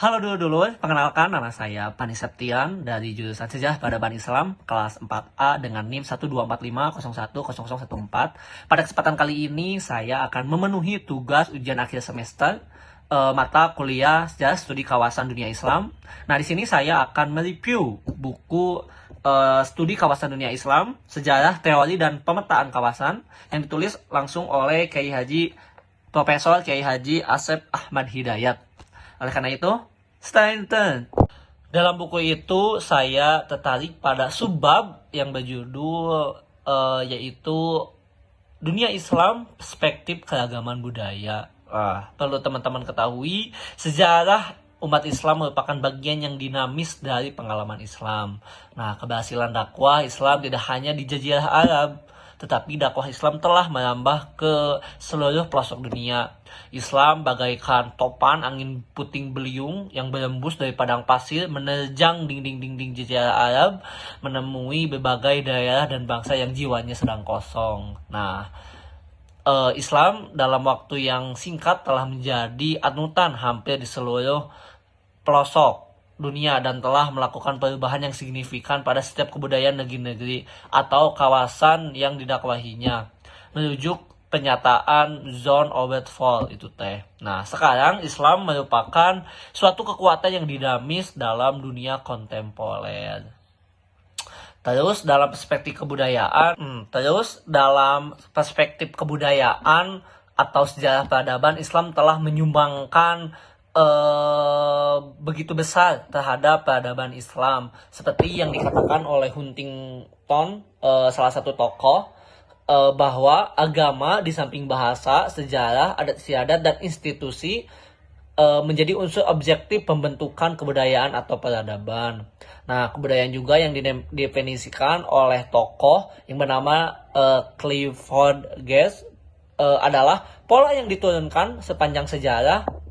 Halo dulu-dulu, perkenalkan nama saya Pani Septian dari jurusan Sejarah Peradaban Islam kelas 4A dengan NIM 12450101014. Pada kesempatan kali ini saya akan memenuhi tugas ujian akhir semester mata kuliah Sejarah Studi Kawasan Dunia Islam. Nah, di sini saya akan mereview buku Studi Kawasan Dunia Islam, Sejarah, Teori, dan Pemetaan Kawasan yang ditulis langsung oleh Profesor Kiai Haji Asep Ahmad Hidayat. Oleh karena itu, stay tuned. Dalam buku itu saya tertarik pada subbab yang berjudul yaitu Dunia Islam, Perspektif Keragaman Budaya. Perlu teman-teman ketahui, sejarah umat Islam merupakan bagian yang dinamis dari pengalaman Islam. Nah, keberhasilan dakwah Islam tidak hanya di Jazirah Arab, tetapi dakwah Islam telah merambah ke seluruh pelosok dunia. Islam bagaikan topan angin puting beliung yang berembus dari padang pasir, menerjang dinding-dinding Jazirah Arab, menemui berbagai daerah dan bangsa yang jiwanya sedang kosong. Nah, Islam dalam waktu yang singkat telah menjadi anutan hampir di seluruh pelosok dunia dan telah melakukan perubahan yang signifikan pada setiap kebudayaan negeri-negeri atau kawasan yang didakwahinya. Merujuk pernyataan John Robert Fall itu teh. Nah, sekarang Islam merupakan suatu kekuatan yang dinamis dalam dunia kontemporer. Terus dalam perspektif kebudayaan atau sejarah peradaban, Islam telah menyumbangkan begitu besar terhadap peradaban Islam, seperti yang dikatakan oleh Huntington, salah satu tokoh, bahwa agama di samping bahasa, sejarah, adat istiadat, dan institusi menjadi unsur objektif pembentukan kebudayaan atau peradaban. Nah, kebudayaan juga yang didefinisikan oleh tokoh yang bernama Clifford Geertz adalah pola yang diturunkan sepanjang sejarah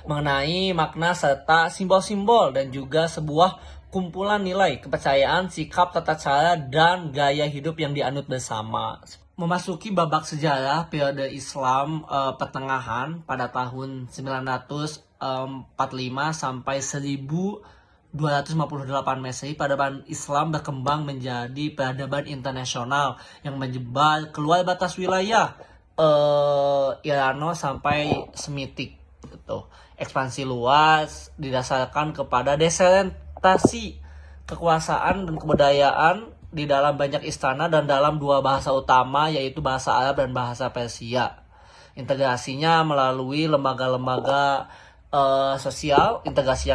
mengenai makna serta simbol-simbol dan juga sebuah kumpulan nilai, kepercayaan, sikap, tata cara, dan gaya hidup yang dianut bersama. Memasuki babak sejarah periode Islam pertengahan pada tahun 945 sampai 1258 Masehi, peradaban Islam berkembang menjadi peradaban internasional yang menyebar keluar batas wilayah Irano sampai Semitik. Gitu. Ekspansi luas didasarkan kepada desentralisasi kekuasaan dan kebudayaan di dalam banyak istana dan dalam dua bahasa utama, yaitu bahasa Arab dan bahasa Persia. Integrasinya melalui lembaga-lembaga sosial, integrasi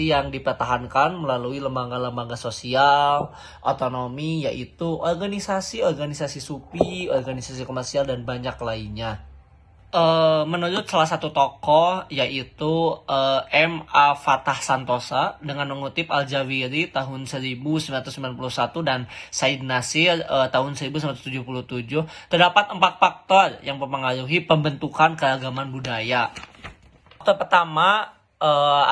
yang dipertahankan melalui lembaga-lembaga sosial, otonomi, yaitu organisasi sufi, organisasi komersial, dan banyak lainnya. Menurut salah satu tokoh yaitu M. A. Fatah Santosa dengan mengutip Al-Jawiri tahun 1991 dan Said Nasir tahun 1977, terdapat 4 faktor yang mempengaruhi pembentukan keragaman budaya. Faktor pertama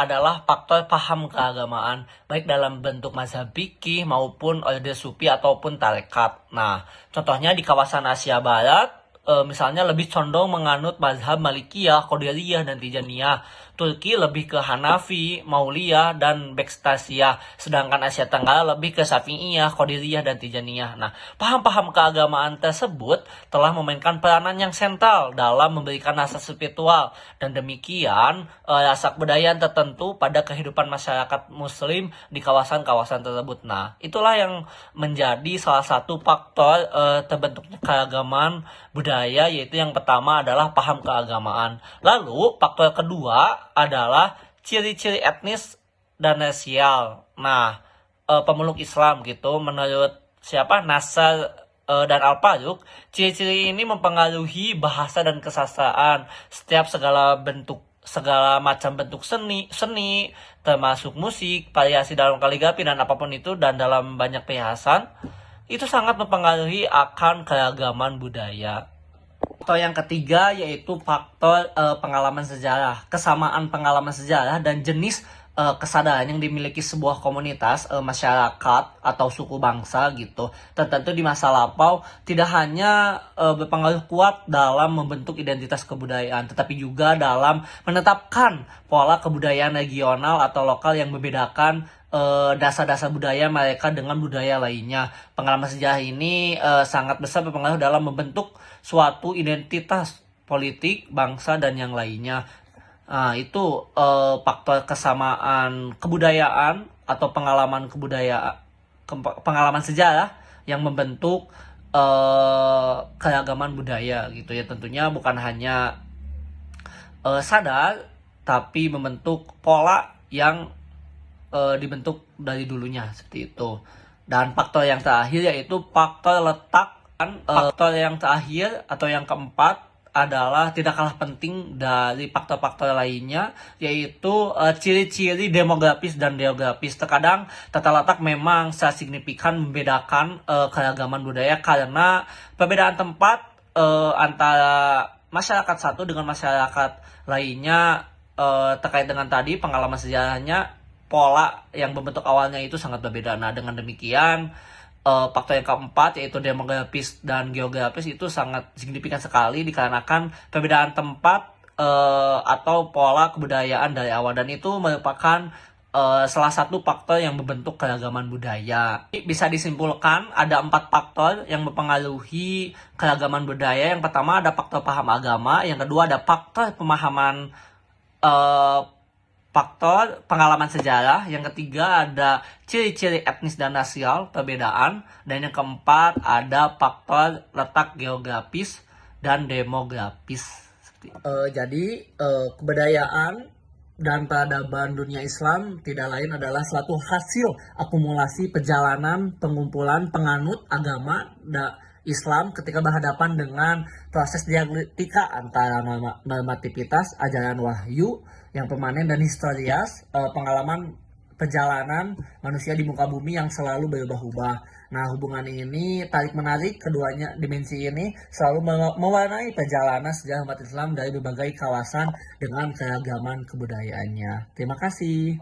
adalah faktor paham keagamaan, baik dalam bentuk mazhab fikih maupun orde sufi ataupun tarekat. Nah, contohnya di kawasan Asia Barat, misalnya lebih condong menganut mazhab Malikiyah, Qadiriyah, dan Tijaniyah. Turki lebih ke Hanafi, Mauliyah, dan Bektasiyah. Sedangkan Asia Tenggara lebih ke Syafi'iyah, Qadiriyah, dan Tijaniyah. Nah, paham-paham keagamaan tersebut telah memainkan peranan yang sentral dalam memberikan rasa spiritual. Dan demikian, rasa kebudayaan tertentu pada kehidupan masyarakat muslim di kawasan-kawasan tersebut. Nah, itulah yang menjadi salah satu faktor terbentuknya keragaman budaya, yaitu yang pertama adalah paham keagamaan. Lalu faktor kedua adalah ciri-ciri etnis dan rasial. Nah, pemeluk Islam gitu, menurut Nasr dan Al-Faruq, ciri-ciri ini mempengaruhi bahasa dan kesastraan. Segala macam bentuk seni, termasuk musik, variasi dalam kaligrafi dan apapun itu, dan dalam banyak perhiasan, itu sangat mempengaruhi akan keragaman budaya. Faktor yang ketiga yaitu faktor pengalaman sejarah. Kesamaan pengalaman sejarah dan jenis kesadaran yang dimiliki sebuah komunitas, masyarakat atau suku bangsa gitu. Tertentu di masa lampau tidak hanya berpengaruh kuat dalam membentuk identitas kebudayaan, tetapi juga dalam menetapkan pola kebudayaan regional atau lokal yang membedakan dasar-dasar budaya mereka dengan budaya lainnya. Pengalaman sejarah ini sangat besar berpengaruh dalam membentuk suatu identitas politik, bangsa, dan yang lainnya. Nah, itu faktor kesamaan kebudayaan atau pengalaman kebudayaan, pengalaman sejarah yang membentuk keragaman budaya gitu ya. Tentunya bukan hanya sadar, tapi membentuk pola yang dibentuk dari dulunya seperti itu. Dan faktor yang terakhir yaitu faktor letak. Faktor yang terakhir atau yang keempat adalah tidak kalah penting dari faktor-faktor lainnya, yaitu ciri-ciri demografis dan geografis. Terkadang tata letak memang secara signifikan membedakan keragaman budaya karena perbedaan tempat antara masyarakat satu dengan masyarakat lainnya terkait dengan tadi pengalaman sejarahnya, pola yang membentuk awalnya itu sangat berbeda. Nah, dengan demikian faktor yang keempat yaitu demografis dan geografis itu sangat signifikan sekali dikarenakan perbedaan tempat atau pola kebudayaan dari awal, dan itu merupakan salah satu faktor yang membentuk keragaman budaya. Bisa disimpulkan ada 4 faktor yang mempengaruhi keragaman budaya. Yang pertama ada faktor paham agama, yang kedua ada faktor pemahaman faktor pengalaman sejarah, yang ketiga ada ciri-ciri etnis dan rasial perbedaan, dan yang keempat ada faktor letak geografis dan demografis. Jadi kebudayaan dan peradaban dunia Islam tidak lain adalah suatu hasil akumulasi perjalanan pengumpulan penganut agama Islam ketika berhadapan dengan proses dialektika antara normativitas ajaran wahyu yang permanen dan historias, pengalaman perjalanan manusia di muka bumi yang selalu berubah-ubah. Nah, hubungan ini tarik-menarik keduanya dimensi ini selalu mewarnai perjalanan sejarah umat Islam dari berbagai kawasan dengan keragaman kebudayaannya. Terima kasih.